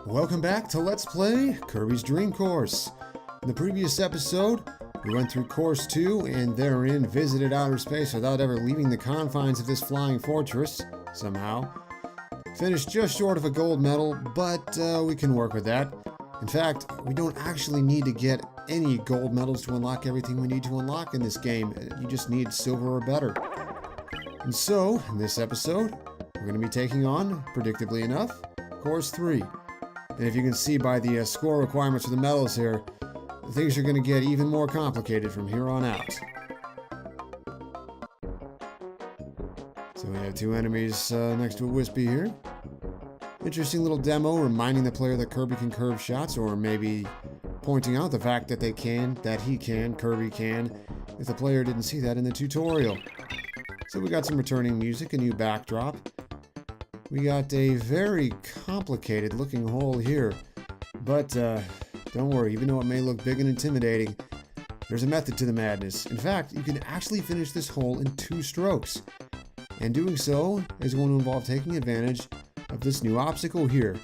Welcome back to Let's Play Kirby's Dream Course. In the previous episode, we went through Course 2 and therein visited outer space without ever leaving the confines of this flying fortress, somehow. Finished just short of a gold medal, but we can work with that. In fact, we don't actually need to get any gold medals to unlock everything we need to unlock in this game. You just need silver or better. And so, in this episode, we're going to be taking on, predictably enough, Course 3. And if you can see by the score requirements for the medals here, things are going to get even more complicated from here on out. So we have two enemies next to a Wispy here. Interesting little demo reminding the player that Kirby can curve shots, or maybe pointing out the fact that Kirby can, if the player didn't see that in the tutorial. So we got some returning music, a new backdrop. We got a very complicated looking hole here, but don't worry, even though it may look big and intimidating, there's a method to the madness. In fact, you can actually finish this hole in 2 strokes, and doing so is going to involve taking advantage of this new obstacle here,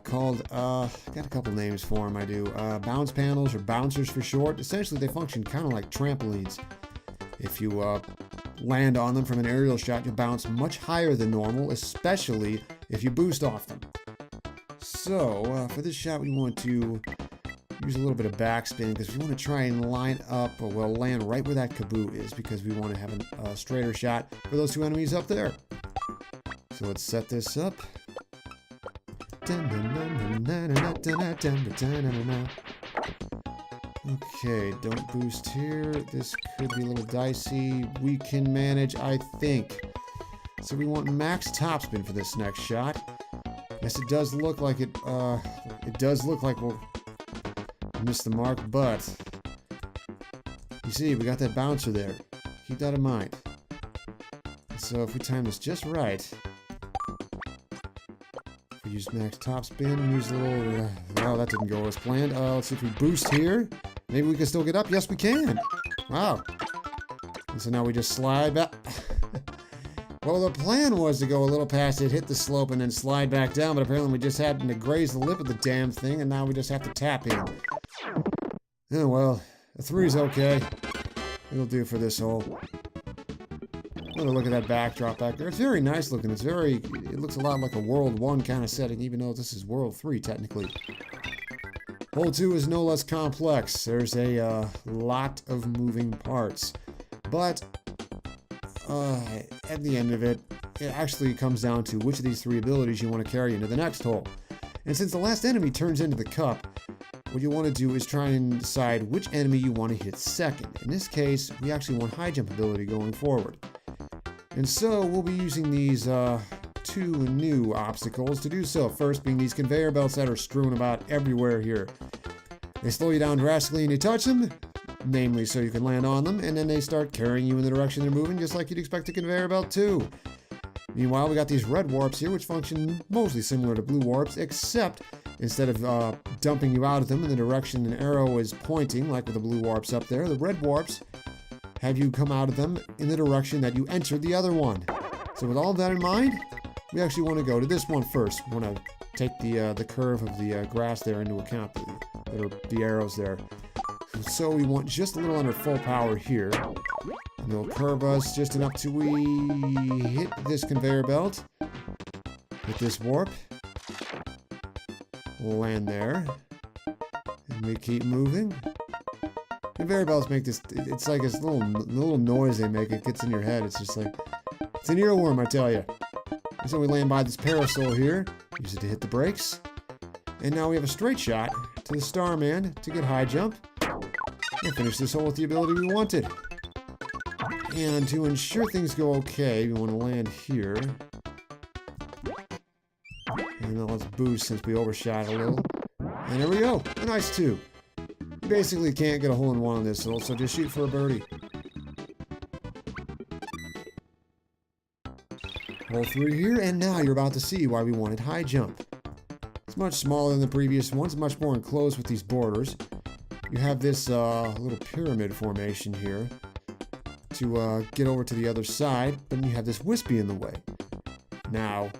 called, got a couple names for them, I do, bounce panels, or bouncers for short. Essentially, they function kind of like trampolines. If you land on them from an aerial shot, you'll bounce much higher than normal, especially if you boost off them. So, for this shot, we want to use a little bit of backspin, because we want to try and line up, or well, land right where that Kaboo is, because we want to have a straighter shot for those 2 enemies up there. So let's set this up. Okay, don't boost here. This could be a little dicey. We can manage, I think. So we want max topspin for this next shot. Yes, it does look like we'll miss the mark, but you see, we got that bouncer there. Keep that in mind. So if we time this just right, if we use max topspin, use a little, well, that didn't go as planned. Let's see if we boost here. Maybe we can still get up. Yes, we can. Wow. And so now we just slide back. Well, the plan was to go a little past it, hit the slope, and then slide back down, but apparently we just happened to graze the lip of the damn thing, and now we just have to tap in. Oh, well, a 3's okay. It'll do for this hole. Look at that backdrop back there. It's very nice looking. It looks a lot like a World 1 kind of setting, even though this is World 3, technically. Hole 2 is no less complex. There's a lot of moving parts. But at the end of it, it actually comes down to which of these 3 abilities you want to carry into the next hole. And since the last enemy turns into the cup, what you want to do is try and decide which enemy you want to hit second. In this case, we actually want high jump ability going forward. And so we'll be using these 2 new obstacles to do so. First being these conveyor belts that are strewn about everywhere here. They slow you down drastically and you touch them, namely so you can land on them, and then they start carrying you in the direction they're moving, just like you'd expect a conveyor belt to. Meanwhile, we got these red warps here, which function mostly similar to blue warps, except instead of dumping you out of them in the direction an arrow is pointing, like with the blue warps up there, the red warps have you come out of them in the direction that you entered the other one. So with all of that in mind, we actually want to go to this one first. We want to take the curve of the grass there into account, the arrows there. So we want just a little under full power here. And it'll curve us just enough till we hit this conveyor belt. Hit this warp. Land there. And we keep moving. Conveyor belts make this, it's like this little noise they make, it gets in your head. It's just like, it's an earworm, I tell you. And so we land by this parasol here, use it to hit the brakes. And now we have a straight shot to the Starman to get high jump. And finish this hole with the ability we wanted. And to ensure things go okay, we want to land here. And now let's boost since we overshot a little. And there we go, a nice 2. You basically can't get a hole in 1 on this hole, so just shoot for a birdie. Hole 3 here, and now you're about to see why we wanted high jump. It's much smaller than the previous ones, much more enclosed with these borders. You have this little pyramid formation here to get over to the other side, but then you have this Wispy in the way. Now,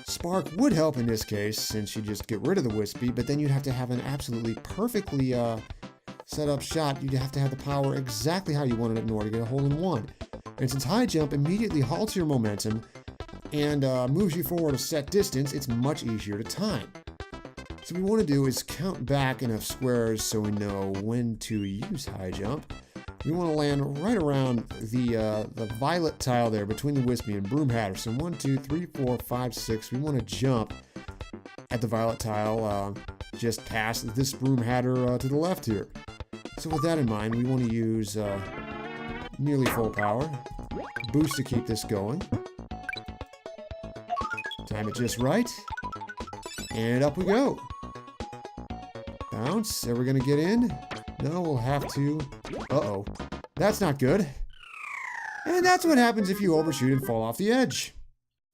Spark would help in this case, since you just get rid of the Wispy, but then you'd have to have an absolutely perfectly set up shot. You'd have to have the power exactly how you wanted it in order to get a hole in one. And since high jump immediately halts your momentum and moves you forward a set distance, it's much easier to time. So what we want to do is count back enough squares so we know when to use high jump. We want to land right around the violet tile there between the Wispy and Broom Hatter. So 1, 2, 3, 4, 5, 6. We want to jump at the violet tile just past this Broom Hatter to the left here. So with that in mind, we want to use nearly full power. Boost to keep this going. Time it just right. And up we go. Bounce. Are we going to get in? No, we'll have to. Uh-oh. That's not good. And that's what happens if you overshoot and fall off the edge.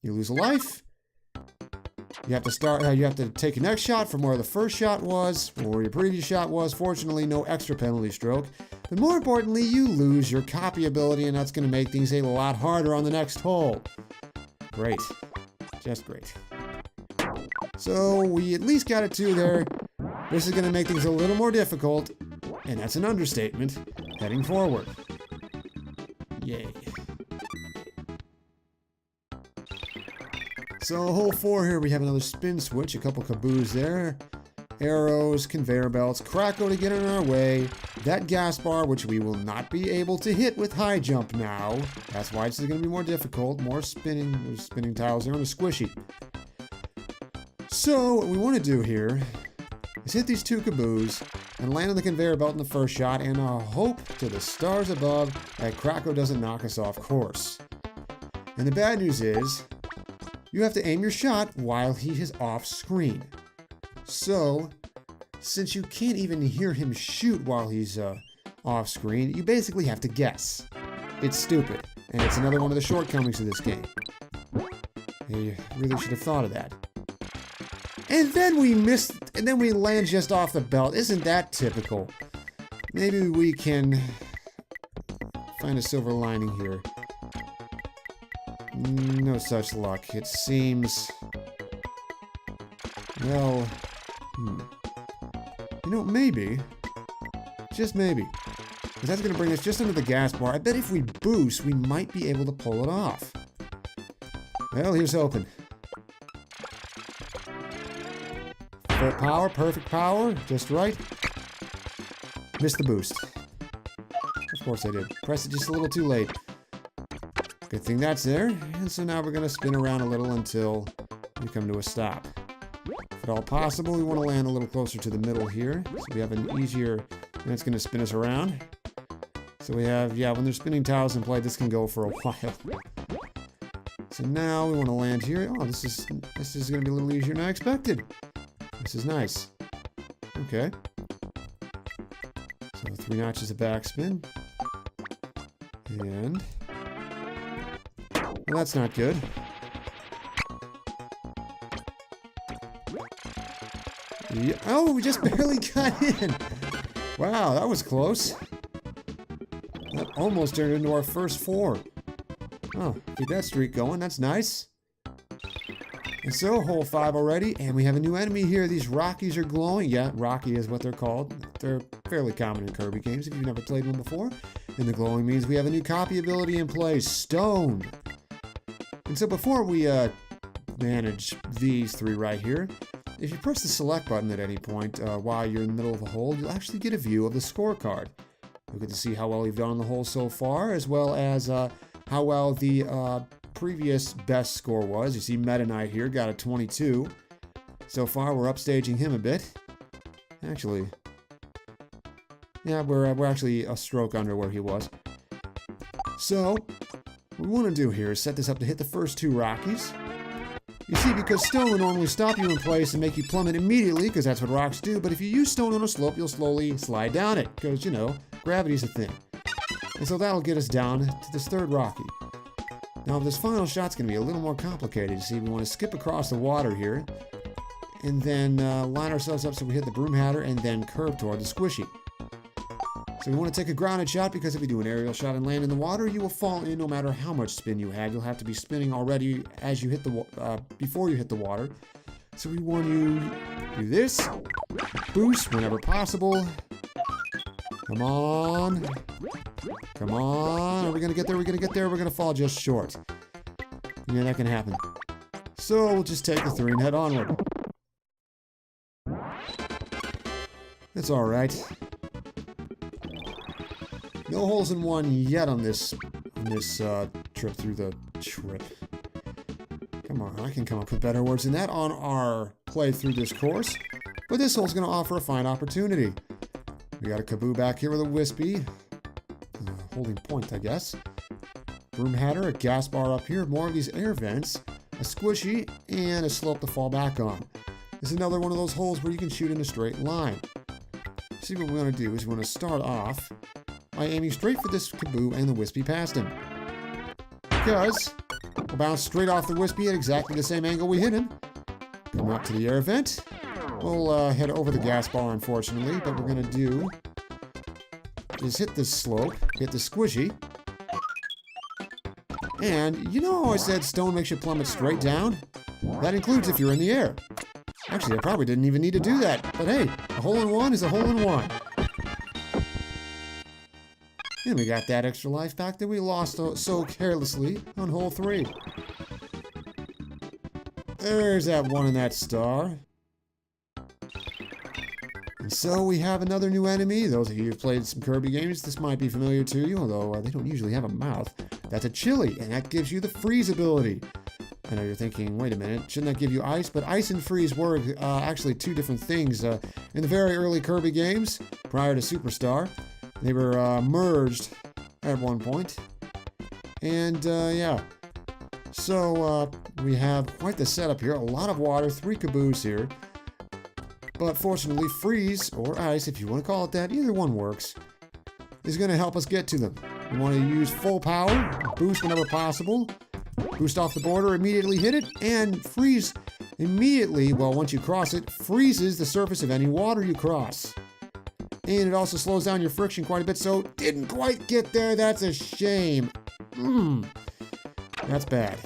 You lose a life. You have to you have to take your next shot from where the first shot was, or where your previous shot was. Fortunately, no extra penalty stroke. But more importantly, you lose your copy ability, and that's going to make things a lot harder on the next hole. Great. Just great. So we at least got it 2 there. This is going to make things a little more difficult, and that's an understatement, heading forward. Yay. So hole 4 here, we have another spin switch, a couple caboos there, arrows, conveyor belts, Kracko to get in our way, that gas bar, which we will not be able to hit with high jump now. That's why it's going to be more difficult, more spinning, there's spinning tiles there, and a squishy. So what we want to do here is hit these 2 caboos and land on the conveyor belt in the first shot and hope to the stars above that Kracko doesn't knock us off course. And the bad news is, you have to aim your shot while he is off screen. So, since you can't even hear him shoot while he's off screen, you basically have to guess. It's stupid, and it's another one of the shortcomings of this game. You really should have thought of that. And then we missed, and then we land just off the belt. Isn't that typical? Maybe we can find a silver lining here. No such luck. It seems... Well... You know, maybe. Just maybe. Because that's going to bring us just under the gas bar. I bet if we boost, we might be able to pull it off. Well, here's hoping. Full power, perfect power, just right. Missed the boost. Of course I did. Pressed it just a little too late. Good thing that's there. And so now we're going to spin around a little until we come to a stop. If at all possible, we want to land a little closer to the middle here. So we have an easier... And it's going to spin us around. So we have... Yeah, when there's spinning tiles in play, this can go for a while. So now we want to land here. Oh, this is going to be a little easier than I expected. This is nice. Okay. So 3 notches of backspin. And... Well, that's not good. Yeah. Oh, we just barely got in. Wow, that was close. That almost turned into our first 4. Oh, keep that streak going. That's nice. And so, hole 5 already, and we have a new enemy here. These Rockies are glowing. Yeah, Rocky is what they're called. They're fairly common in Kirby games if you've never played one before. And the glowing means we have a new copy ability in play, Stone. And so before we manage these 3 right here, if you press the select button at any point while you're in the middle of the hole, you'll actually get a view of the scorecard. You'll get to see how well you've done on the hole so far, as well as how well the previous best score was. You see Meta Knight here got a 22. So far, we're upstaging him a bit. Actually, yeah, we're actually a stroke under where he was. So, what we want to do here is set this up to hit the first 2 Rockies. You see, because stone will normally stop you in place and make you plummet immediately, because that's what rocks do, but if you use stone on a slope, you'll slowly slide down it, because, you know, gravity's a thing. And so that'll get us down to this 3rd Rocky. Now, this final shot's going to be a little more complicated. You see, we want to skip across the water here, and then line ourselves up so we hit the Broom Hatter, and then curve toward the squishy. So we want to take a grounded shot because if you do an aerial shot and land in the water, you will fall in no matter how much spin you have. You'll have to be spinning already as you hit the before you hit the water. So we want to do this. Boost whenever possible. Come on. Come on. Are we going to get there? We're going to get there. We're going to fall just short. Yeah, that can happen. So we'll just take the 3 and head onward. It's alright. No holes in one yet on this trip through the trip. Come on, I can come up with better words than that on our play through this course. But this hole's going to offer a fine opportunity. We got a Kaboo back here with a Wispy. Holding point, I guess. Broom Hatter, a gas bar up here, more of these air vents, a squishy, and a slope to fall back on. This is another one of those holes where you can shoot in a straight line. See, what we want to do is we want to start off by aiming straight for this Kaboo and the Wispy past him. Because we'll bounce straight off the Wispy at exactly the same angle we hit him. Come up to the air vent. We'll head over the gas bar, unfortunately, but we're going to do is hit this slope, hit the squishy. And you know how I said stone makes you plummet straight down? That includes if you're in the air. Actually, I probably didn't even need to do that. But hey, a hole-in-one is a hole-in-one. And we got that extra life back that we lost so carelessly on hole 3. There's that 1 in that star. And so we have another new enemy. Those of you who've played some Kirby games, this might be familiar to you, although they don't usually have a mouth. That's a chili, and that gives you the freeze ability. I know you're thinking, wait a minute, shouldn't that give you ice? But ice and freeze were actually 2 different things. In the very early Kirby games, prior to Superstar, they were merged at one point. And yeah, so we have quite the setup here. A lot of water, 3 Kaboos here. But fortunately, freeze, or ice, if you want to call it that, either one works, is going to help us get to them. We want to use full power, boost whenever possible, boost off the border, immediately hit it, and freeze immediately, well, once you cross it, freezes the surface of any water you cross. And it also slows down your friction quite a bit, so didn't quite get there. That's a shame. That's bad.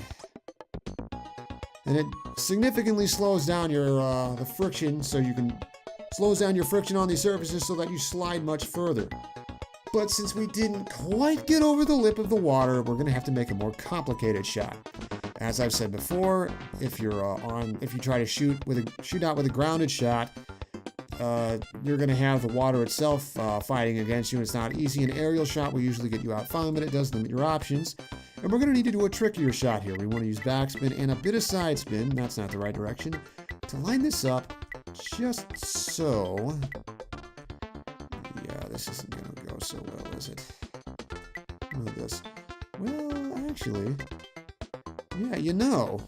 And it significantly slows down your the friction, so you can slows down your friction on these surfaces so that you slide much further. But since we didn't quite get over the lip of the water, we're gonna have to make a more complicated shot. As I've said before, if you try to shoot out with a grounded shot, you're gonna have the water itself fighting against you. It's not easy. An aerial shot will usually get you out fine, but it does limit your options. And we're going to need to do a trickier shot here. We want to use backspin and a bit of side spin. That's not the right direction. To line this up just so. Yeah, this isn't going to go so well, is it? Look at this. Well, actually, yeah, you know.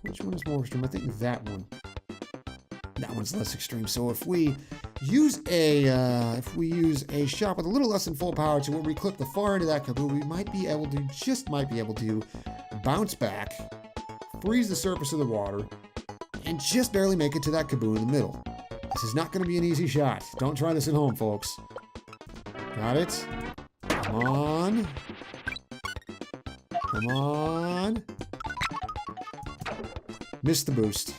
Which one is more extreme? I think that one. That one's less extreme. So if we use a shot with a little less than full power to where we clip the far end of that Kaboo, we might be able to bounce back, freeze the surface of the water, and just barely make it to that Kaboo in the middle. This is not going to be an easy shot. Don't try this at home, folks. Got it? Come on. Come on. Missed the boost.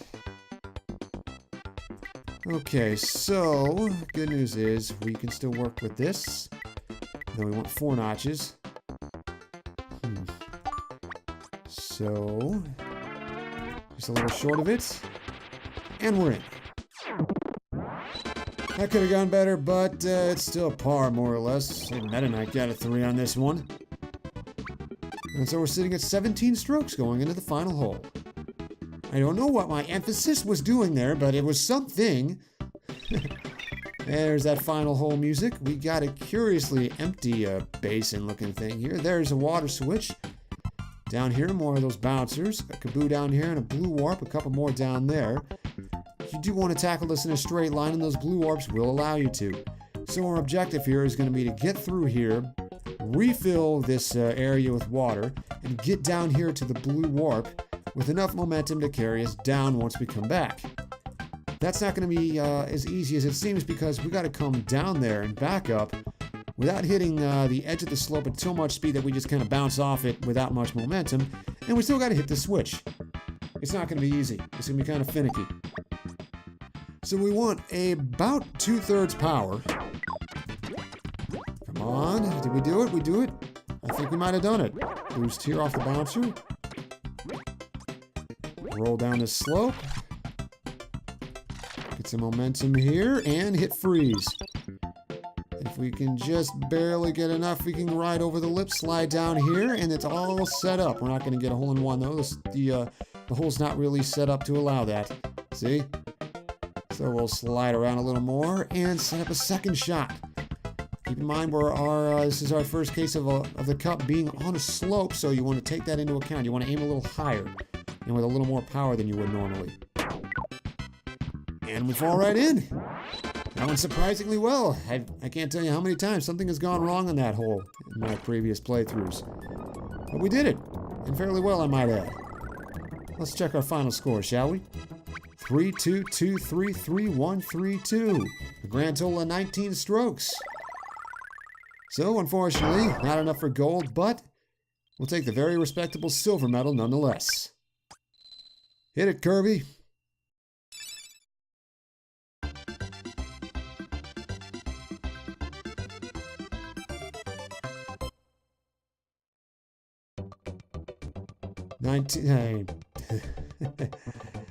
Okay, so good news is we can still work with this. Then we want 4 notches. So just a little short of it. And we're in. That could have gone better, but it's still par more or less. Meta Knight got a 3 on this one. And so we're sitting at 17 strokes going into the final hole. I don't know what my emphasis was doing there, but it was something. There's that final hole music. We got a curiously empty basin-looking thing here. There's a water switch. Down here, more of those bouncers. A Kaboo down here and a blue warp. A couple more down there. You do want to tackle this in a straight line, and those blue warps will allow you to. So our objective here is going to be to get through here refill this area with water and get down here to the blue warp with enough momentum to carry us down once we come back. That's not going to be as easy as it seems because we got to come down there and back up without hitting the edge of the slope at so much speed that we just kind of bounce off it without much momentum, and we still got to hit the switch. It's not going to be easy. It's going to be kind of finicky. So we want about 2/3 power. Come on, did we do it? We do it? I think we might have done it. Boost here off the bouncer. Roll down the slope. Get some momentum here and hit freeze. If we can just barely get enough, we can ride over the lip, slide down here, and it's all set up. We're not going to get a hole-in-one, though. The hole's not really set up to allow that. See? So we'll slide around a little more and set up a second shot. Keep in mind, this is our first case of the cup being on a slope, so you want to take that into account. You want to aim a little higher and with a little more power than you would normally. And we fall right in. That went surprisingly well. I can't tell you how many times something has gone wrong on that hole in my previous playthroughs. But we did it, and fairly well, I might add. Let's check our final score, shall we? 3, 2, 2, 3, 3, 1, 3, 2. A grand total of 19 strokes. So, unfortunately, not enough for gold, but we'll take the very respectable silver medal nonetheless. Hit it, Kirby.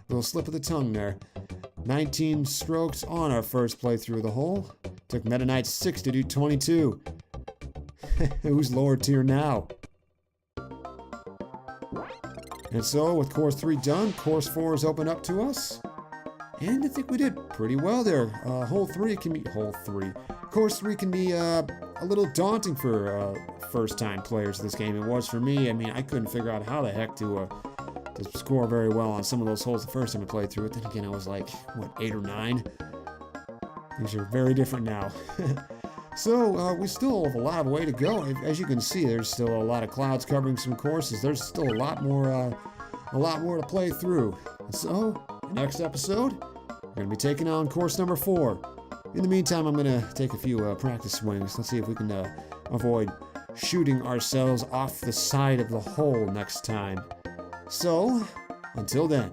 Little slip of the tongue there. 19 strokes on our first playthrough of the hole. Took Meta Knight 6 to do 22. Who's lower tier now? And so, with course 3 done, course 4 is open up to us. And I think we did pretty well there. Course 3 can be a little daunting for first-time players of this game. It was for me. I mean, I couldn't figure out how the heck to score very well on some of those holes the first time I played through it. Then again, I was like, what, 8 or 9? These are very different now. So, we still have a lot of way to go. As you can see, there's still a lot of clouds covering some courses. There's still a lot more to play through. And so, next episode, we're going to be taking on course number 4. In the meantime, I'm going to take a few practice swings. Let's see if we can avoid shooting ourselves off the side of the hole next time. So, until then.